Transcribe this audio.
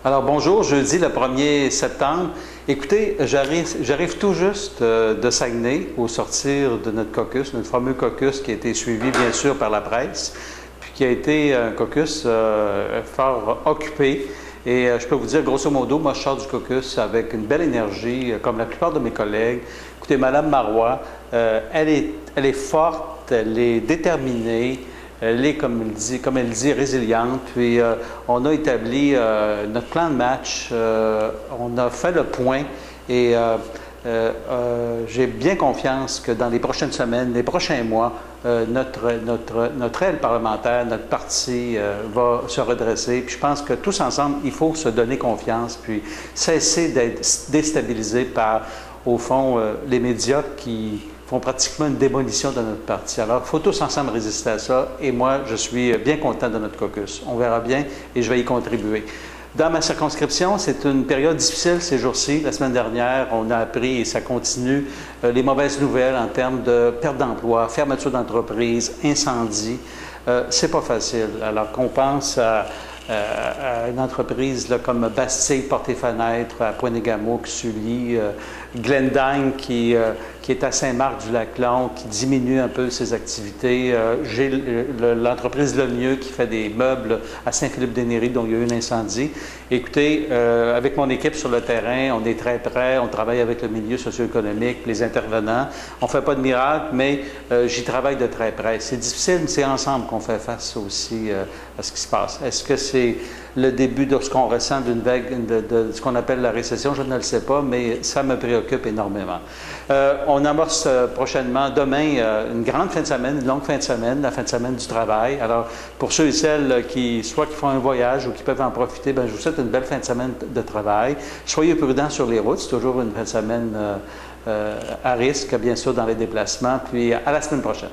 Alors bonjour, jeudi le 1er septembre. Écoutez, j'arrive tout juste de Saguenay au sortir de notre caucus, notre fameux caucus qui a été suivi bien sûr par la presse, puis qui a été un caucus fort occupé. Et je peux vous dire, grosso modo, moi je sors du caucus avec une belle énergie, comme la plupart de mes collègues. Écoutez, Mme Marois, elle est forte, elle est déterminée. Elle est, comme elle dit, résiliente. Puis on a établi notre plan de match, on a fait le point et j'ai bien confiance que dans les prochaines semaines, les prochains mois, notre aile parlementaire, notre parti va se redresser. Puis je pense que tous ensemble, il faut se donner confiance, puis cesser d'être déstabilisé par, au fond, les médias qui font pratiquement une démolition de notre parti. Alors, il faut tous ensemble résister à ça, et moi, je suis bien content de notre caucus. On verra bien, et je vais y contribuer. Dans ma circonscription, c'est une période difficile ces jours-ci. La semaine dernière, on a appris, et ça continue, les mauvaises nouvelles en termes de perte d'emploi, fermeture d'entreprise, incendie. C'est pas facile. Alors qu'on pense à une entreprise là, comme Bastille Portes et Fenêtres à Pointe-des-Gameaux, Sully, Glendyne qui est à Saint-Marc-du-Lac-Long, qui diminue un peu ses activités. J'ai l'entreprise Le Mieux qui fait des meubles à Saint-Philippe-des-Néry, dont il y a eu un incendie. Écoutez, avec mon équipe sur le terrain, on est très près, on travaille avec le milieu socio-économique, les intervenants. On ne fait pas de miracle, mais j'y travaille de très près. C'est difficile, mais c'est ensemble qu'on fait face aussi à ce qui se passe. Est-ce que c'est le début de ce qu'on ressent d'une vague de ce qu'on appelle la récession? Je ne le sais pas, mais ça me préoccupe énormément. On amorce prochainement, demain, une grande fin de semaine, une longue fin de semaine, la fin de semaine du travail. Alors, pour ceux et celles qui font un voyage ou qui peuvent en profiter, bien, je vous souhaite une belle fin de semaine de travail. Soyez prudents sur les routes, c'est toujours une fin de semaine à risque, bien sûr, dans les déplacements. Puis, à la semaine prochaine.